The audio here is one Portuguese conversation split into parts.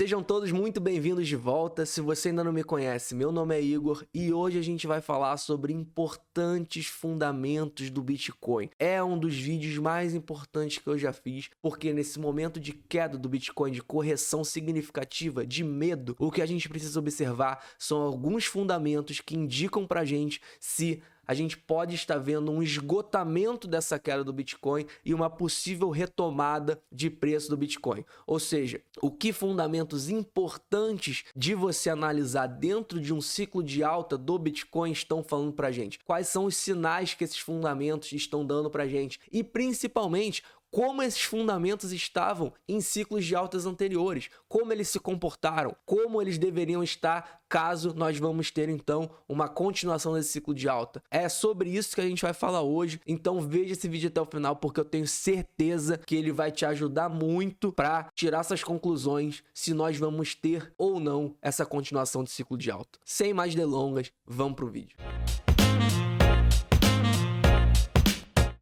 Sejam todos muito bem-vindos de volta. Se você ainda não me conhece, meu nome é Igor e hoje a gente vai falar sobre importantes fundamentos do Bitcoin. É um dos vídeos mais importantes que eu já fiz, porque nesse momento de queda do Bitcoin, de correção significativa, de medo, o que a gente precisa observar são alguns fundamentos que indicam pra gente se a gente pode estar vendo um esgotamento dessa queda do Bitcoin e uma possível retomada de preço do Bitcoin. Ou seja, o que fundamentos importantes de você analisar dentro de um ciclo de alta do Bitcoin estão falando pra gente? Quais são os sinais que esses fundamentos estão dando pra gente? E principalmente, como esses fundamentos estavam em ciclos de altas anteriores, como eles se comportaram, como eles deveriam estar caso nós vamos ter então uma continuação desse ciclo de alta. É sobre isso que a gente vai falar hoje, então veja esse vídeo até o final porque eu tenho certeza que ele vai te ajudar muito para tirar essas conclusões se nós vamos ter ou não essa continuação de ciclo de alta. Sem mais delongas, vamos pro vídeo.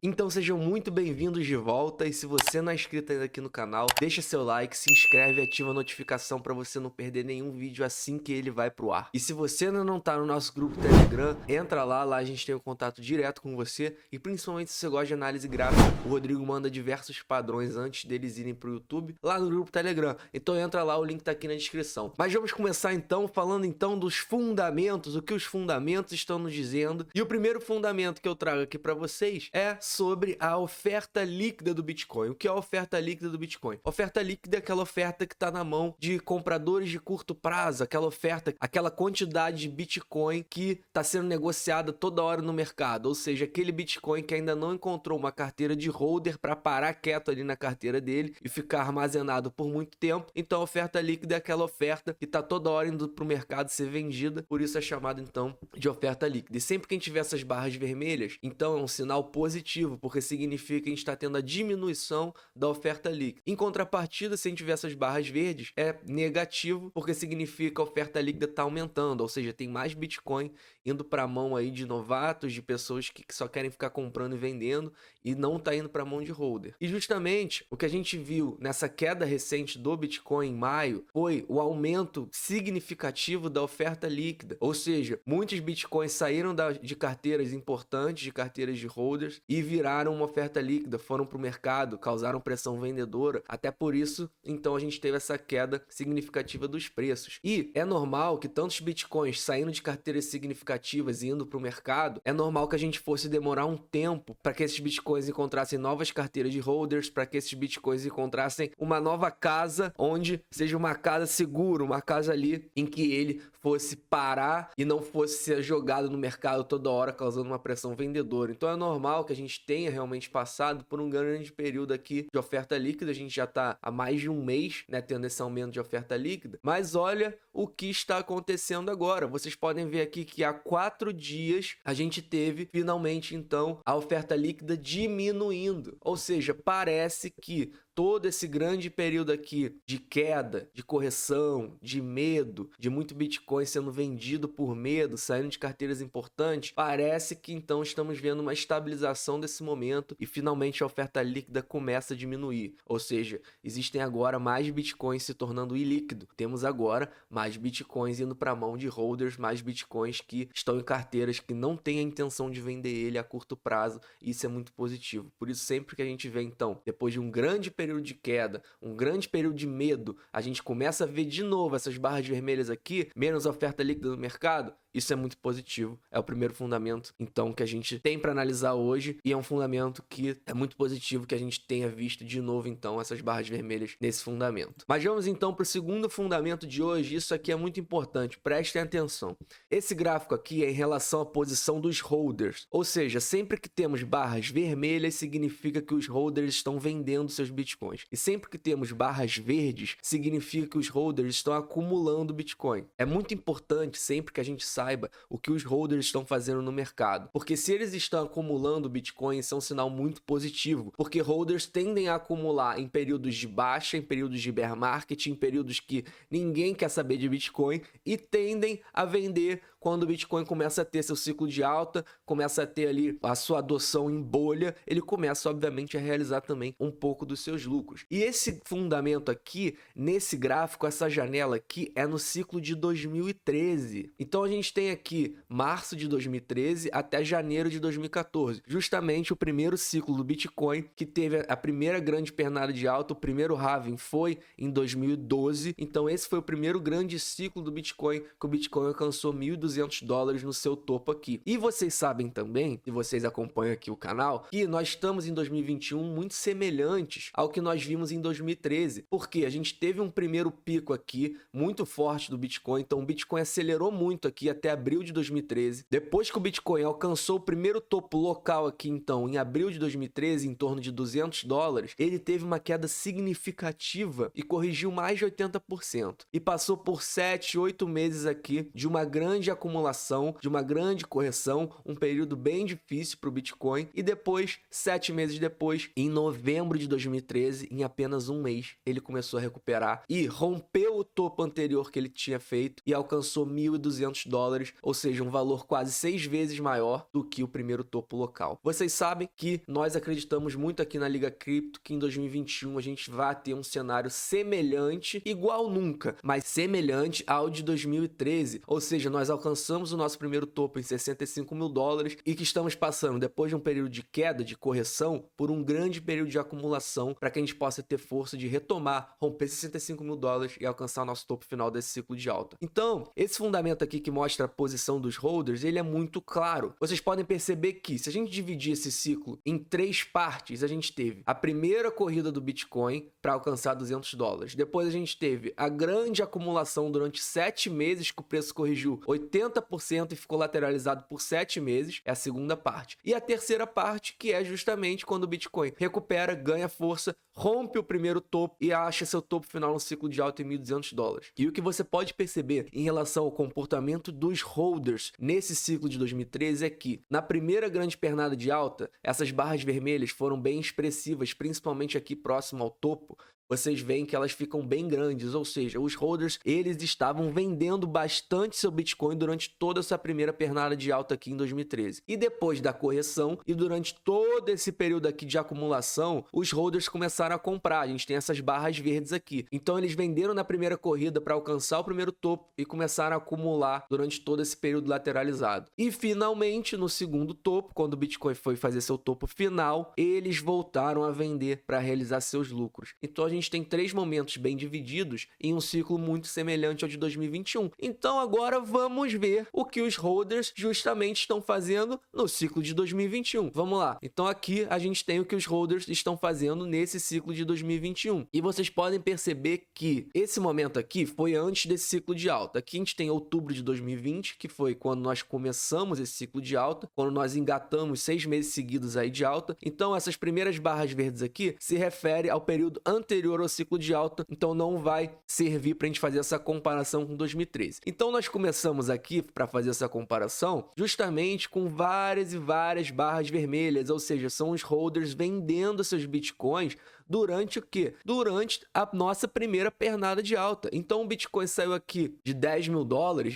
Então sejam muito bem-vindos de volta e se você não é inscrito ainda aqui no canal, deixa seu like, se inscreve e ativa a notificação para você não perder nenhum vídeo assim que ele vai pro ar. E se você ainda não tá no nosso grupo Telegram, entra lá a gente tem um contato direto com você e principalmente se você gosta de análise gráfica, o Rodrigo manda diversos padrões antes deles irem pro YouTube lá no grupo Telegram. Então entra lá, o link tá aqui na descrição. Mas vamos começar então falando então dos fundamentos, o que os fundamentos estão nos dizendo. E o primeiro fundamento que eu trago aqui para vocês é sobre a oferta líquida do Bitcoin. O que é a oferta líquida do Bitcoin? Oferta líquida é aquela oferta que está na mão de compradores de curto prazo, aquela oferta, aquela quantidade de Bitcoin que está sendo negociada toda hora no mercado, ou seja, aquele Bitcoin que ainda não encontrou uma carteira de holder para parar quieto ali na carteira dele e ficar armazenado por muito tempo. Então a oferta líquida é aquela oferta que está toda hora indo para o mercado ser vendida, por isso é chamado então de oferta líquida. E sempre que a gente tiver essas barras vermelhas, então é um sinal positivo, porque significa que a gente está tendo a diminuição da oferta líquida. Em contrapartida, se a gente tiver essas barras verdes, é negativo, porque significa que a oferta líquida está aumentando, ou seja, tem mais Bitcoin indo para a mão aí de novatos, de pessoas que só querem ficar comprando e vendendo e não está indo para a mão de holder. E justamente o que a gente viu nessa queda recente do Bitcoin em maio foi o aumento significativo da oferta líquida, ou seja, muitos Bitcoins saíram de carteiras importantes, de carteiras de holders e viraram uma oferta líquida, foram para o mercado, causaram pressão vendedora, até por isso, então a gente teve essa queda significativa dos preços. E é normal que tantos Bitcoins saindo de carteiras significativas e indo para o mercado, é normal que a gente fosse demorar um tempo para que esses Bitcoins encontrassem novas carteiras de holders, para que esses Bitcoins encontrassem uma nova casa, onde seja uma casa segura, uma casa ali em que ele fosse parar e não fosse ser jogado no mercado toda hora, causando uma pressão vendedora. Então é normal que a gente tenha realmente passado por um grande período aqui de oferta líquida. A gente já está há mais de um mês, né, tendo esse aumento de oferta líquida. Mas olha o que está acontecendo agora. Vocês podem ver aqui que há 4 dias a gente teve finalmente então a oferta líquida diminuindo. Ou seja, parece que todo esse grande período aqui de queda, de correção, de medo, de muito Bitcoin sendo vendido por medo, saindo de carteiras importantes, parece que então estamos vendo uma estabilização desse momento e finalmente a oferta líquida começa a diminuir. Ou seja, existem agora mais Bitcoins se tornando ilíquido. Temos agora mais Bitcoins indo para a mão de holders, mais Bitcoins que estão em carteiras que não têm a intenção de vender ele a curto prazo. E isso é muito positivo. Por isso, sempre que a gente vê então, depois de um grande período de queda, um grande período de medo, a gente começa a ver de novo essas barras vermelhas aqui, menos oferta líquida no mercado. Isso é muito positivo, é o primeiro fundamento então que a gente tem para analisar hoje e é um fundamento que é muito positivo que a gente tenha visto de novo então essas barras vermelhas nesse fundamento. Mas vamos então para o segundo fundamento de hoje. Isso aqui é muito importante, prestem atenção. Esse gráfico aqui é em relação à posição dos holders, ou seja, sempre que temos barras vermelhas significa que os holders estão vendendo seus bitcoins e sempre que temos barras verdes significa que os holders estão acumulando bitcoin. É muito importante sempre que a gente saiba o que os holders estão fazendo no mercado. Porque se eles estão acumulando Bitcoin, isso é um sinal muito positivo. Porque holders tendem a acumular em períodos de baixa, em períodos de bear market, em períodos que ninguém quer saber de Bitcoin e tendem a vender quando o Bitcoin começa a ter seu ciclo de alta, começa a ter ali a sua adoção em bolha, ele começa, obviamente, a realizar também um pouco dos seus lucros. E esse fundamento aqui, nesse gráfico, essa janela aqui, é no ciclo de 2013. Então, a gente tem aqui março de 2013 até janeiro de 2014, justamente o primeiro ciclo do Bitcoin, que teve a primeira grande pernada de alta, o primeiro halving foi em 2012, então esse foi o primeiro grande ciclo do Bitcoin, que o Bitcoin alcançou $1.200 no seu topo aqui. E vocês sabem também, e vocês acompanham aqui o canal, que nós estamos em 2021 muito semelhantes ao que nós vimos em 2013, porque a gente teve um primeiro pico aqui muito forte do Bitcoin, então o Bitcoin acelerou muito aqui até abril de 2013. Depois que o Bitcoin alcançou o primeiro topo local aqui, então, em abril de 2013, em torno de $200, ele teve uma queda significativa e corrigiu mais de 80%. E passou por 7, 8 meses aqui de uma grande acumulação, de uma grande correção, um período bem difícil para o Bitcoin. E depois, 7 meses depois, em novembro de 2013, em apenas um mês, ele começou a recuperar e rompeu o topo anterior que ele tinha feito e alcançou $1.200, ou seja, um valor quase 6 vezes maior do que o primeiro topo local. Vocês sabem que nós acreditamos muito aqui na Liga Cripto que em 2021 a gente vai ter um cenário semelhante, igual nunca, mas semelhante ao de 2013, ou seja, nós alcançamos o nosso primeiro topo em $65 mil e que estamos passando, depois de um período de queda, de correção, por um grande período de acumulação para que a gente possa ter força de retomar, romper $65 mil e alcançar o nosso topo final desse ciclo de alta. Então, esse fundamento aqui que mostra a posição dos holders, ele é muito claro. Vocês podem perceber que, se a gente dividir esse ciclo em 3 partes, a gente teve a primeira corrida do Bitcoin para alcançar $200. Depois a gente teve a grande acumulação durante 7 meses, que o preço corrigiu 80% e ficou lateralizado por 7 meses, é a segunda parte. E a terceira parte, que é justamente quando o Bitcoin recupera, ganha força, rompe o primeiro topo e acha seu topo final no ciclo de alta em $1.200. E o que você pode perceber em relação ao comportamento dos holders nesse ciclo de 2013 é que, na primeira grande pernada de alta, essas barras vermelhas foram bem expressivas, principalmente aqui próximo ao topo. Vocês veem que elas ficam bem grandes, ou seja, os holders, eles estavam vendendo bastante seu Bitcoin durante toda essa primeira pernada de alta aqui em 2013. E depois da correção e durante todo esse período aqui de acumulação, os holders começaram a comprar. A gente tem essas barras verdes aqui. Então eles venderam na primeira corrida para alcançar o primeiro topo e começaram a acumular durante todo esse período lateralizado. E finalmente, no segundo topo, quando o Bitcoin foi fazer seu topo final, eles voltaram a vender para realizar seus lucros. Então a gente tem 3 momentos bem divididos em um ciclo muito semelhante ao de 2021. Então agora vamos ver o que os holders justamente estão fazendo no ciclo de 2021. Vamos lá. Então aqui a gente tem o que os holders estão fazendo nesse ciclo de 2021. E vocês podem perceber que esse momento aqui foi antes desse ciclo de alta. Aqui a gente tem outubro de 2020, que foi quando nós começamos esse ciclo de alta, quando nós engatamos 6 meses seguidos aí de alta. Então essas primeiras barras verdes aqui se refere ao período anterior ao ciclo de alta, então não vai servir para a gente fazer essa comparação com 2013. Então nós começamos aqui para fazer essa comparação justamente com várias e várias barras vermelhas, ou seja, são os holders vendendo seus bitcoins durante o quê? Durante a nossa primeira pernada de alta. Então o Bitcoin saiu aqui de $10 mil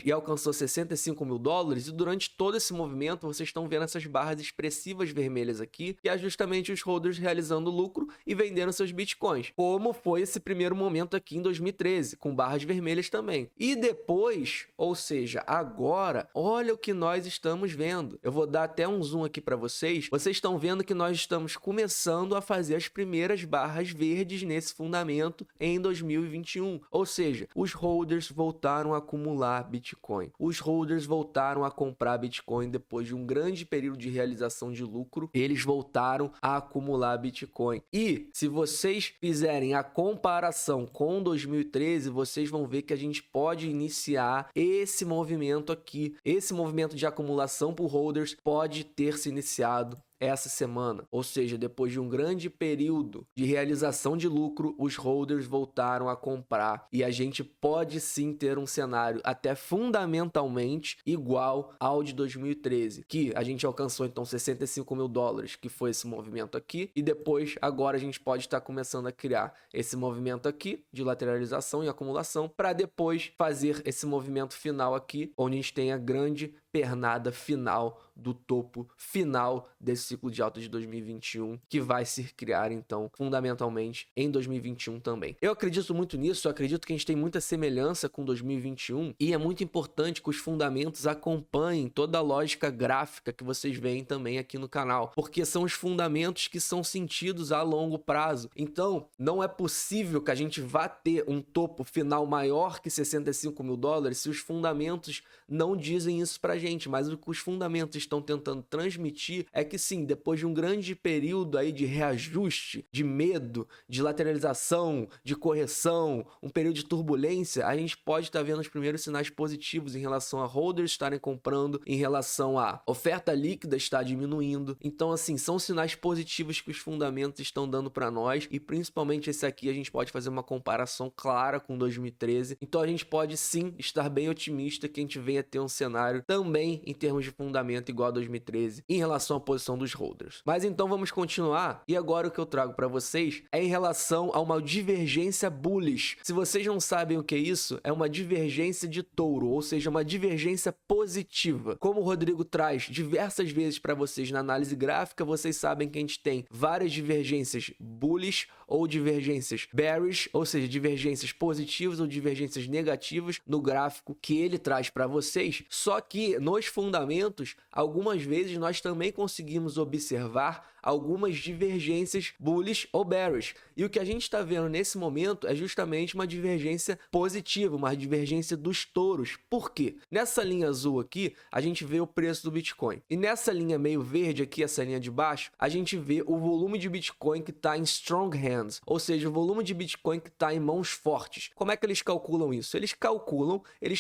e alcançou $65 mil, e durante todo esse movimento vocês estão vendo essas barras expressivas vermelhas aqui, que é justamente os holders realizando lucro e vendendo seus bitcoins, como foi esse primeiro momento aqui em 2013, com barras vermelhas também. E depois, ou seja, agora, olha o que nós estamos vendo. Eu vou dar até um zoom aqui para vocês. Vocês estão vendo que nós estamos começando a fazer as primeiras barras verdes nesse fundamento em 2021. Ou seja, os holders voltaram a acumular Bitcoin. Os holders voltaram a comprar Bitcoin depois de um grande período de realização de lucro. Eles voltaram a acumular Bitcoin. E se vocês fizerem a comparação com 2013, vocês vão ver que a gente pode iniciar esse movimento aqui. Esse movimento de acumulação por holders pode ter se iniciado essa semana. Ou seja, depois de um grande período de realização de lucro, os holders voltaram a comprar e a gente pode sim ter um cenário até fundamentalmente igual ao de 2013, que a gente alcançou então 65 mil dólares, que foi esse movimento aqui, e depois agora a gente pode estar começando a criar esse movimento aqui de lateralização e acumulação para depois fazer esse movimento final aqui, onde a gente tem a grande pernada final do topo final desse ciclo de alta de 2021, que vai se criar então fundamentalmente em 2021 também. Eu acredito muito nisso, eu acredito que a gente tem muita semelhança com 2021 e é muito importante que os fundamentos acompanhem toda a lógica gráfica que vocês veem também aqui no canal, porque são os fundamentos que são sentidos a longo prazo. Então, não é possível que a gente vá ter um topo final maior que 65 mil dólares se os fundamentos não dizem isso pra gente, mas o que os fundamentos estão tentando transmitir é que sim, depois de um grande período aí de reajuste, de medo, de lateralização, de correção, um período de turbulência, a gente pode estar vendo os primeiros sinais positivos em relação a holders estarem comprando, em relação a oferta líquida estar diminuindo. Então assim, são sinais positivos que os fundamentos estão dando para nós e principalmente esse aqui a gente pode fazer uma comparação clara com 2013. Então a gente pode sim estar bem otimista que a gente venha ter um cenário também em termos de fundamento igual a 2013 em relação à posição dos holders. Mas então vamos continuar e agora o que eu trago para vocês é em relação a uma divergência bullish. Se vocês não sabem o que é isso, é uma divergência de touro, ou seja, uma divergência positiva. Como o Rodrigo traz diversas vezes para vocês na análise gráfica, vocês sabem que a gente tem várias divergências bullish ou divergências bearish, ou seja, divergências positivas ou divergências negativas no gráfico que ele traz para vocês. Só que nos fundamentos, algumas vezes nós também conseguimos observar algumas divergências bullish ou bearish. E o que a gente está vendo nesse momento é justamente uma divergência positiva, uma divergência dos touros. Por quê? Nessa linha azul aqui, a gente vê o preço do Bitcoin. E nessa linha meio verde aqui, essa linha de baixo, a gente vê o volume de Bitcoin que está em strong hands, ou seja, o volume de Bitcoin que está em mãos fortes. Como é que eles calculam isso? Eles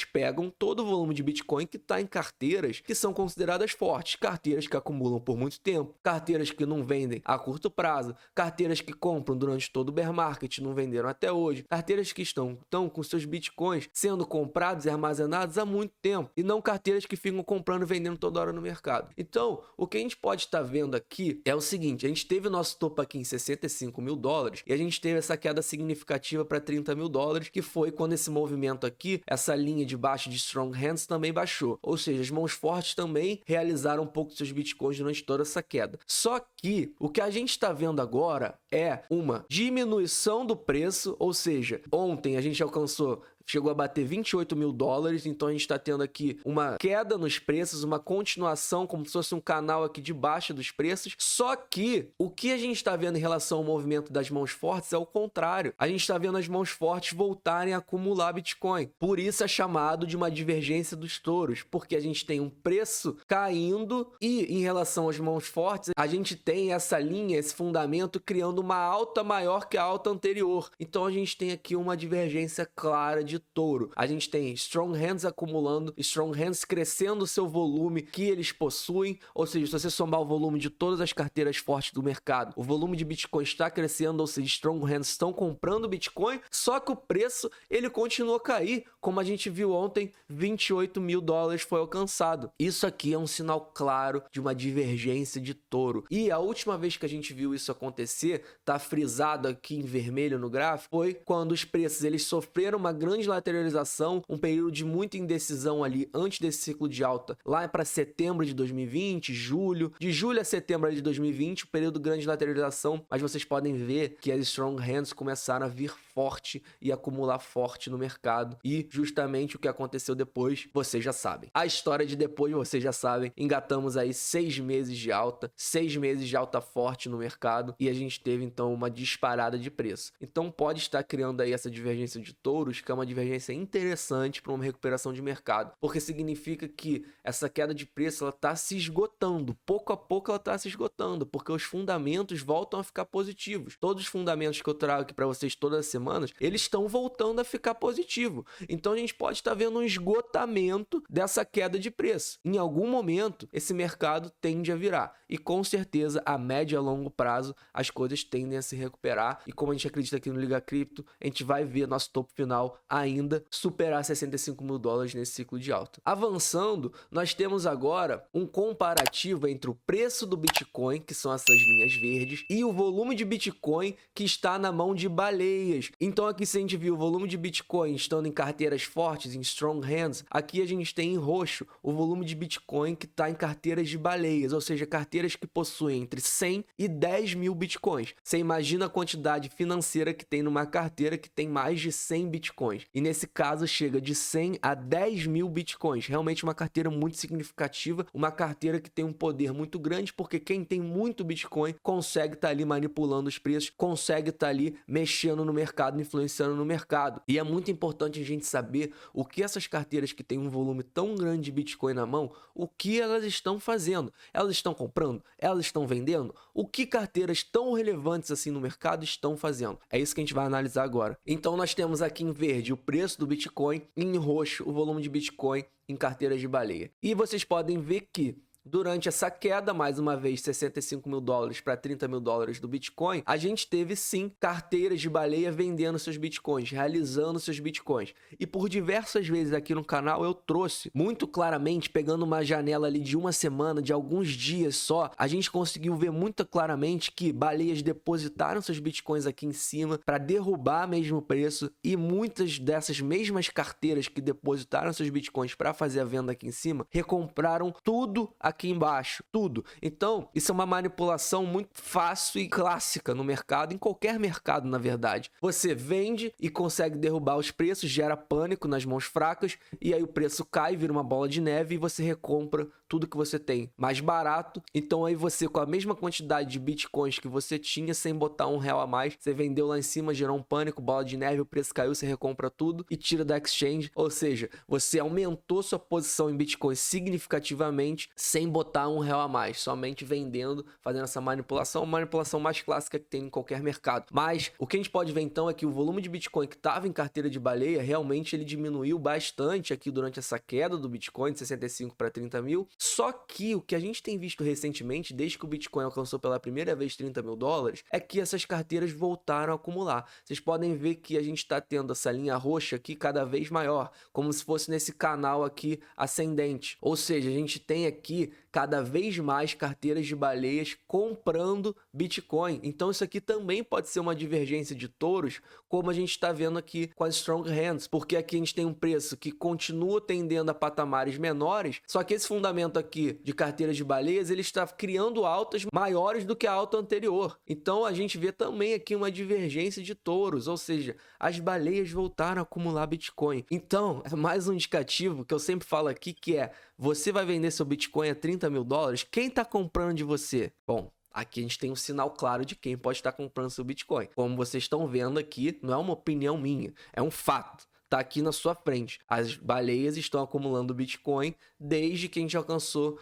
pegam todo o volume de Bitcoin que está em carteiras que são consideradas fortes, carteiras que acumulam por muito tempo, carteiras que não vendem a curto prazo, carteiras que compram durante todo o bear market, não venderam até hoje, carteiras que estão com seus bitcoins sendo comprados e armazenados há muito tempo, e não carteiras que ficam comprando e vendendo toda hora no mercado. Então, o que a gente pode estar vendo aqui é o seguinte: a gente teve o nosso topo aqui em 65 mil dólares e a gente teve essa queda significativa para 30 mil dólares, que foi quando esse movimento aqui, essa linha de baixo de strong hands também baixou, ou seja, as mãos fortes também realizaram um pouco dos seus bitcoins durante toda essa queda. Só que o que a gente está vendo agora é uma diminuição do preço, ou seja, ontem a gente chegou a bater 28 mil dólares, então a gente está tendo aqui uma queda nos preços, uma continuação, como se fosse um canal aqui de baixa dos preços. Só que o que a gente está vendo em relação ao movimento das mãos fortes é o contrário. A gente está vendo as mãos fortes voltarem a acumular Bitcoin. Por isso é chamado de uma divergência dos touros, porque a gente tem um preço caindo e em relação às mãos fortes, a gente tem essa linha, esse fundamento criando uma alta maior que a alta anterior. Então a gente tem aqui uma divergência clara de touro. A gente tem strong hands acumulando, strong hands crescendo o seu volume que eles possuem, ou seja, se você somar o volume de todas as carteiras fortes do mercado, o volume de Bitcoin está crescendo, ou seja, strong hands estão comprando Bitcoin, só que o preço ele continua a cair, como a gente viu ontem, 28 mil dólares foi alcançado. Isso aqui é um sinal claro de uma divergência de touro. E a última vez que a gente viu isso acontecer, tá frisado aqui em vermelho no gráfico, foi quando os preços eles sofreram uma grande lateralização, um período de muita indecisão ali antes desse ciclo de alta, lá para setembro de 2020, de julho a setembro de 2020, um período grande de lateralização, mas vocês podem ver que as strong hands começaram a vir forte e acumular forte no mercado, e justamente o que aconteceu depois, vocês já sabem. A história de depois, vocês já sabem, engatamos aí 6 meses de alta, 6 meses de alta forte no mercado, e a gente teve então uma disparada de preço. Então pode estar criando aí essa divergência de touros, que é uma divergência interessante para uma recuperação de mercado, porque significa que essa queda de preço ela está se esgotando, pouco a pouco ela está se esgotando, porque os fundamentos voltam a ficar positivos. Todos os fundamentos que eu trago aqui para vocês todas as semanas, eles estão voltando a ficar positivo. Então a gente pode estar vendo um esgotamento dessa queda de preço. Em algum momento esse mercado tende a virar, e com certeza certeza a médio e a longo prazo as coisas tendem a se recuperar. E como a gente acredita aqui no Liga Cripto, a gente vai ver nosso topo final ainda superar 65 mil dólares nesse ciclo de alta. Avançando, nós temos agora um comparativo entre o preço do Bitcoin, que são essas linhas verdes, e o volume de Bitcoin que está na mão de baleias. Então aqui, se a gente viu o volume de Bitcoin estando em carteiras fortes, em strong hands, aqui a gente tem em roxo o volume de Bitcoin que está em carteiras de baleias, ou seja, carteiras que possuem entre 100 e 10 mil Bitcoins. Você imagina a quantidade financeira que tem numa carteira que tem mais de 100 Bitcoins. E nesse caso chega de 100 a 10 mil Bitcoins. Realmente uma carteira muito significativa, uma carteira que tem um poder muito grande, porque quem tem muito Bitcoin consegue estar ali manipulando os preços, consegue estar ali mexendo no mercado, influenciando no mercado. E é muito importante a gente saber o que essas carteiras que têm um volume tão grande de Bitcoin na mão, o que elas estão fazendo. Elas estão comprando? Elas estão vendendo? O que carteiras tão relevantes assim no mercado estão fazendo? É isso que a gente vai analisar agora. Então nós temos aqui em verde o preço do Bitcoin e em roxo o volume de Bitcoin em carteiras de baleia. E vocês podem ver que durante essa queda, mais uma vez, 65 mil dólares para 30 mil dólares do Bitcoin, a gente teve sim carteiras de baleia vendendo seus Bitcoins, realizando seus Bitcoins. E por diversas vezes aqui no canal eu trouxe muito claramente, pegando uma janela ali de uma semana, de alguns dias só, a gente conseguiu ver muito claramente que baleias depositaram seus Bitcoins aqui em cima para derrubar mesmo o preço, e muitas dessas mesmas carteiras que depositaram seus Bitcoins para fazer a venda aqui em cima, recompraram tudo aqui embaixo, tudo. Então, isso é uma manipulação muito fácil e clássica no mercado, em qualquer mercado, na verdade. Você vende e consegue derrubar os preços, gera pânico nas mãos fracas, e aí o preço cai, vira uma bola de neve e você recompra tudo que você tem mais barato. Então aí você, com a mesma quantidade de Bitcoins que você tinha, sem botar R$1 a mais, você vendeu lá em cima, gerou um pânico, bola de neve, o preço caiu, você recompra tudo e tira da exchange. Ou seja, você aumentou sua posição em Bitcoin significativamente sem botar R$1 a mais, somente vendendo, fazendo essa manipulação, uma manipulação mais clássica que tem em qualquer mercado. Mas o que a gente pode ver então é que o volume de Bitcoin que estava em carteira de baleia, realmente ele diminuiu bastante aqui durante essa queda do Bitcoin de 65 para 30 mil. Só que o que a gente tem visto recentemente, desde que o Bitcoin alcançou pela primeira vez 30 mil dólares, é que essas carteiras voltaram a acumular. Vocês podem ver que a gente está tendo essa linha roxa aqui cada vez maior, como se fosse nesse canal aqui ascendente. Ou seja, a gente tem aqui cada vez mais carteiras de baleias comprando Bitcoin. Então isso aqui também pode ser uma divergência de touros, como a gente está vendo aqui com as strong hands, porque aqui a gente tem um preço que continua tendendo a patamares menores, só que esse fundamento aqui de carteiras de baleias, ele está criando altas maiores do que a alta anterior. Então a gente vê também aqui uma divergência de touros, ou seja, as baleias voltaram a acumular Bitcoin. Então é mais um indicativo que eu sempre falo aqui, que é: você vai vender seu Bitcoin a 30 mil dólares, quem está comprando de você? Bom, aqui a gente tem um sinal claro de quem pode estar comprando seu Bitcoin. Como vocês estão vendo aqui, não é uma opinião minha, é um fato. Está aqui na sua frente. As baleias estão acumulando Bitcoin desde que a gente alcançou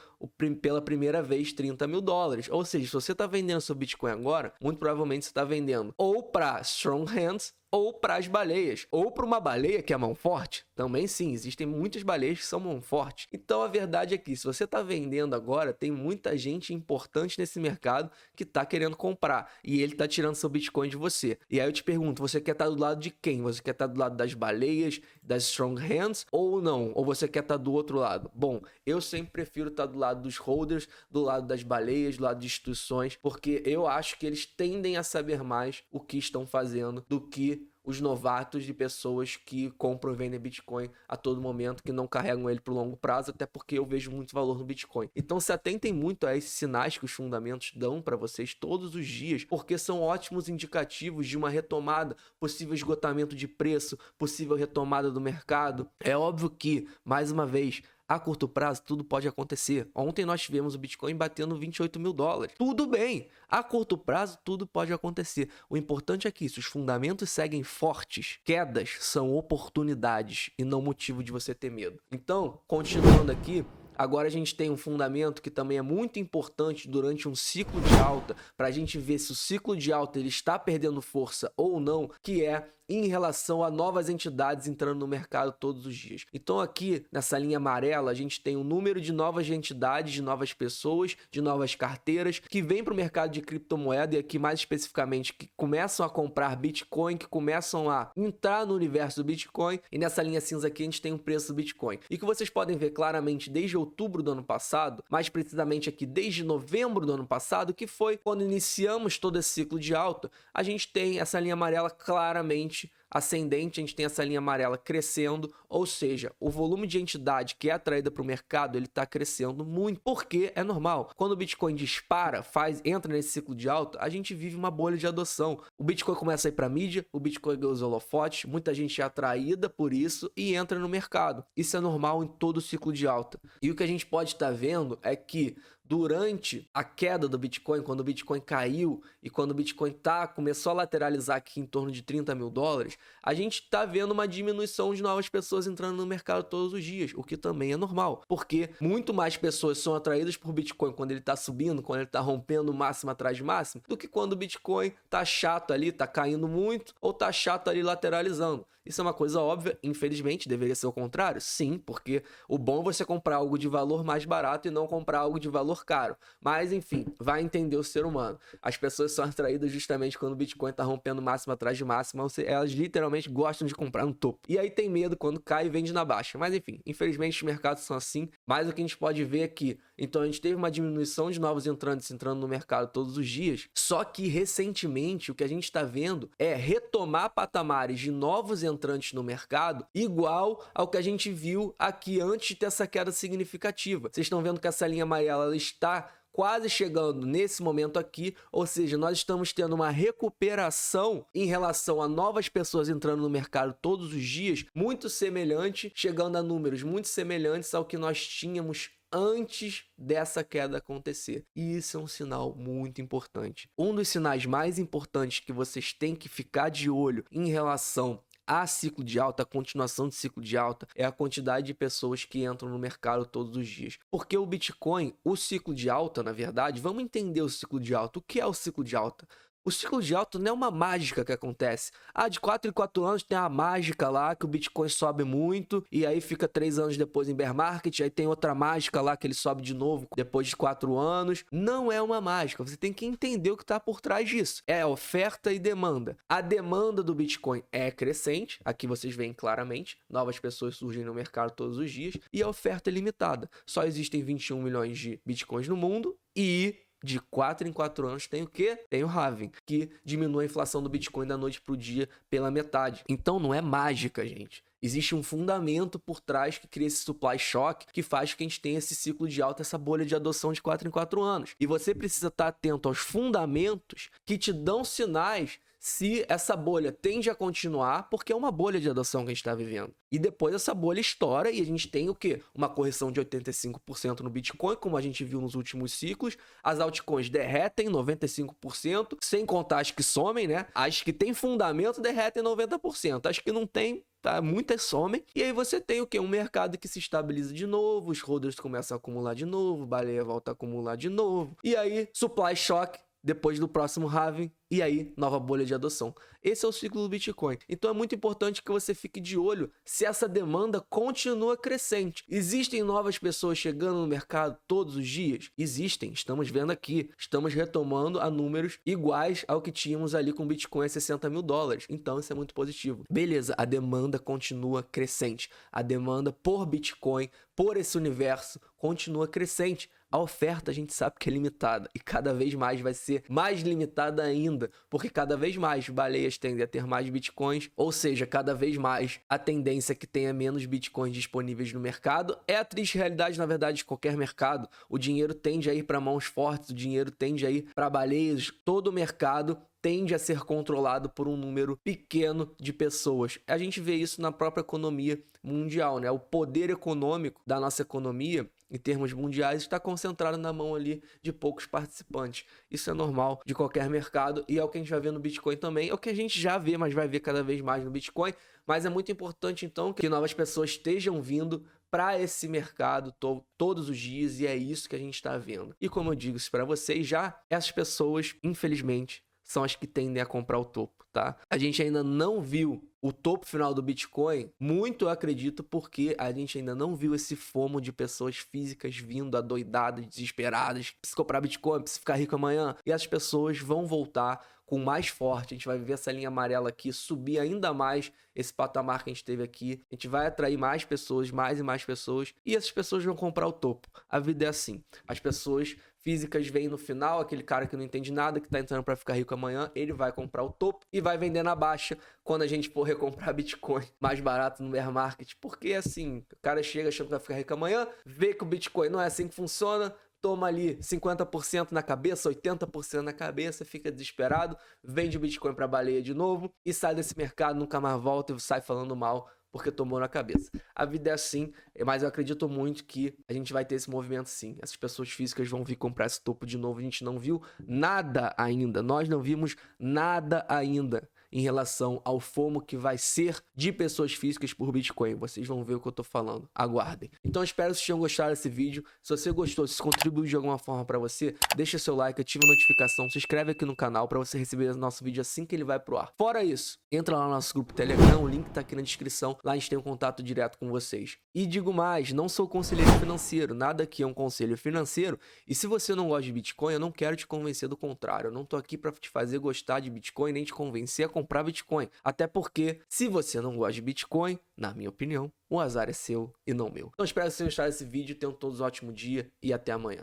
pela primeira vez 30 mil dólares. Ou seja, se você está vendendo seu Bitcoin agora, muito provavelmente você está vendendo ou para strong hands ou para as baleias, ou para uma baleia que é mão forte. Também sim, existem muitas baleias que são mão forte. Então a verdade é que se você está vendendo agora, tem muita gente importante nesse mercado que está querendo comprar, e ele está tirando seu Bitcoin de você. E aí eu te pergunto, você quer estar do lado de quem? Você quer estar do lado das baleias, das strong hands, ou não? Ou você quer estar do outro lado? Bom, eu sempre prefiro estar do lado dos holders, do lado das baleias, do lado de instituições, porque eu acho que eles tendem a saber mais o que estão fazendo do que os novatos de pessoas que compram e vendem Bitcoin a todo momento, que não carregam ele para o longo prazo, até porque eu vejo muito valor no Bitcoin. Então se atentem muito a esses sinais que os fundamentos dão para vocês todos os dias, porque são ótimos indicativos de uma retomada, possível esgotamento de preço, possível retomada do mercado. É óbvio que, mais uma vez, a curto prazo, tudo pode acontecer. Ontem nós tivemos o Bitcoin batendo 28 mil dólares. Tudo bem. A curto prazo, tudo pode acontecer. O importante é que, se os fundamentos seguem fortes, quedas são oportunidades e não motivo de você ter medo. Então, continuando aqui, agora a gente tem um fundamento que também é muito importante durante um ciclo de alta, para a gente ver se o ciclo de alta ele está perdendo força ou não, que é em relação a novas entidades entrando no mercado todos os dias. Então aqui nessa linha amarela a gente tem o número de novas entidades, de novas pessoas, de novas carteiras que vêm para o mercado de criptomoeda, e aqui mais especificamente que começam a comprar Bitcoin, que começam a entrar no universo do Bitcoin, e nessa linha cinza aqui a gente tem o preço do Bitcoin. E que vocês podem ver claramente desde outubro do ano passado, mais precisamente aqui desde novembro do ano passado, que foi quando iniciamos todo esse ciclo de alta, a gente tem essa linha amarela claramente ascendente, a gente tem essa linha amarela crescendo, ou seja, o volume de entidade que é atraída para o mercado, ele está crescendo muito, porque é normal. Quando o Bitcoin dispara, entra nesse ciclo de alta, a gente vive uma bolha de adoção. O Bitcoin começa a ir para a mídia, o Bitcoin ganha os holofotes, muita gente é atraída por isso e entra no mercado. Isso é normal em todo o ciclo de alta. E o que a gente pode estar vendo é que durante a queda do Bitcoin, quando o Bitcoin caiu e quando o Bitcoin começou a lateralizar aqui em torno de 30 mil dólares, a gente está vendo uma diminuição de novas pessoas entrando no mercado todos os dias, o que também é normal, porque muito mais pessoas são atraídas por Bitcoin quando ele está subindo, quando ele está rompendo máximo atrás de máximo, do que quando o Bitcoin está chato ali, está caindo muito ou está chato ali lateralizando. Isso é uma coisa óbvia, infelizmente, deveria ser o contrário? Sim, porque o bom é você comprar algo de valor mais barato e não comprar algo de valor caro. Mas, enfim, vai entender o ser humano. As pessoas são atraídas justamente quando o Bitcoin está rompendo máximo atrás de máximo, elas literalmente gostam de comprar no topo. E aí tem medo quando cai e vende na baixa. Mas, enfim, infelizmente os mercados são assim. Mas o que a gente pode ver aqui, então a gente teve uma diminuição de novos entrantes entrando no mercado todos os dias, só que recentemente o que a gente está vendo é retomar patamares de novos entrantes no mercado igual ao que a gente viu aqui antes de ter essa queda significativa. Vocês estão vendo que essa linha amarela ela está quase chegando nesse momento aqui, ou seja, nós estamos tendo uma recuperação em relação a novas pessoas entrando no mercado todos os dias, muito semelhante, chegando a números muito semelhantes ao que nós tínhamos antes dessa queda acontecer. E isso é um sinal muito importante. Um dos sinais mais importantes que vocês têm que ficar de olho em relação a ciclo de alta, a continuação de ciclo de alta, é a quantidade de pessoas que entram no mercado todos os dias. Porque o Bitcoin, o ciclo de alta, na verdade, vamos entender o ciclo de alta. O que é o ciclo de alta? O ciclo de alta não é uma mágica que acontece. De 4 em 4 anos tem a mágica lá que o Bitcoin sobe muito e aí fica 3 anos depois em bear market, aí tem outra mágica lá que ele sobe de novo depois de 4 anos. Não é uma mágica, você tem que entender o que está por trás disso. É oferta e demanda. A demanda do Bitcoin é crescente, aqui vocês veem claramente, novas pessoas surgem no mercado todos os dias, e a oferta é limitada. Só existem 21 milhões de Bitcoins no mundo e de 4 em 4 anos tem o quê? Tem o halving, que diminui a inflação do Bitcoin da noite para o dia pela metade. Então não é mágica, gente. Existe um fundamento por trás que cria esse supply shock, que faz que a gente tenha esse ciclo de alta, essa bolha de adoção de 4 em 4 anos. E você precisa estar atento aos fundamentos que te dão sinais se essa bolha tende a continuar, porque é uma bolha de adoção que a gente está vivendo. E depois essa bolha estoura e a gente tem o quê? Uma correção de 85% no Bitcoin, como a gente viu nos últimos ciclos. As altcoins derretem 95%, sem contar as que somem, né? As que têm fundamento derretem 90%. As que não têm, muitas somem. E aí você tem o quê? Um mercado que se estabiliza de novo, os holders começam a acumular de novo, baleia volta a acumular de novo. E aí, supply shock depois do próximo halving, e aí nova bolha de adoção. Esse é o ciclo do Bitcoin. Então é muito importante que você fique de olho se essa demanda continua crescente. Existem novas pessoas chegando no mercado todos os dias? Existem, estamos vendo aqui. Estamos retomando a números iguais ao que tínhamos ali com o Bitcoin a 60 mil dólares. Então isso é muito positivo. Beleza, a demanda continua crescente. A demanda por Bitcoin, por esse universo, continua crescente. A oferta a gente sabe que é limitada e cada vez mais vai ser mais limitada ainda, porque cada vez mais baleias tendem a ter mais bitcoins, ou seja, cada vez mais a tendência é que tenha menos bitcoins disponíveis no mercado. É a triste realidade, na verdade, de qualquer mercado. O dinheiro tende a ir para mãos fortes, o dinheiro tende a ir para baleias, todo o mercado tende a ser controlado por um número pequeno de pessoas. A gente vê isso na própria economia mundial, né? O poder econômico da nossa economia, em termos mundiais, está concentrado na mão ali de poucos participantes. Isso é normal de qualquer mercado e é o que a gente vai ver no Bitcoin também. É o que a gente já vê, mas vai ver cada vez mais no Bitcoin. Mas é muito importante, então, que novas pessoas estejam vindo para esse mercado todos os dias, e é isso que a gente está vendo. E como eu digo isso para vocês já, essas pessoas, infelizmente, são as que tendem a comprar o topo, tá? A gente ainda não viu o topo final do Bitcoin, muito eu acredito, porque a gente ainda não viu esse FOMO de pessoas físicas vindo adoidadas, desesperadas, precisa comprar Bitcoin, precisa ficar rico amanhã, e as pessoas vão voltar com mais forte. A gente vai ver essa linha amarela aqui subir ainda mais esse patamar que a gente teve aqui. A gente vai atrair mais pessoas, mais e mais pessoas, e essas pessoas vão comprar o topo. A vida é assim. As pessoas físicas vêm no final, aquele cara que não entende nada, que tá entrando para ficar rico amanhã, ele vai comprar o topo e vai vender na baixa quando a gente for recomprar Bitcoin mais barato no bear market. Porque assim, o cara chega achando que vai ficar rico amanhã, vê que o Bitcoin não é assim que funciona, toma ali 50% na cabeça, 80% na cabeça, fica desesperado, vende o Bitcoin para baleia de novo e sai desse mercado, nunca mais volta e sai falando mal porque tomou na cabeça. A vida é assim, mas eu acredito muito que a gente vai ter esse movimento sim. Essas pessoas físicas vão vir comprar esse topo de novo. A gente não viu nada ainda. Nós não vimos nada ainda em relação ao FOMO que vai ser de pessoas físicas por Bitcoin. Vocês vão ver o que eu tô falando. Aguardem. Então, espero que vocês tenham gostado desse vídeo. Se você gostou, se contribuiu de alguma forma para você, deixa seu like, ativa a notificação, se inscreve aqui no canal para você receber nosso vídeo assim que ele vai pro ar. Fora isso, entra lá no nosso grupo Telegram, o link tá aqui na descrição. Lá a gente tem um contato direto com vocês. E digo mais, não sou conselheiro financeiro, nada aqui é um conselho financeiro. E se você não gosta de Bitcoin, eu não quero te convencer do contrário. Eu não tô aqui para te fazer gostar de Bitcoin, nem te convencer a comprar Bitcoin. Até porque, se você não gosta de Bitcoin, na minha opinião, o azar é seu e não meu. Então espero que vocês tenham gostado desse vídeo, tenham todos um ótimo dia e até amanhã.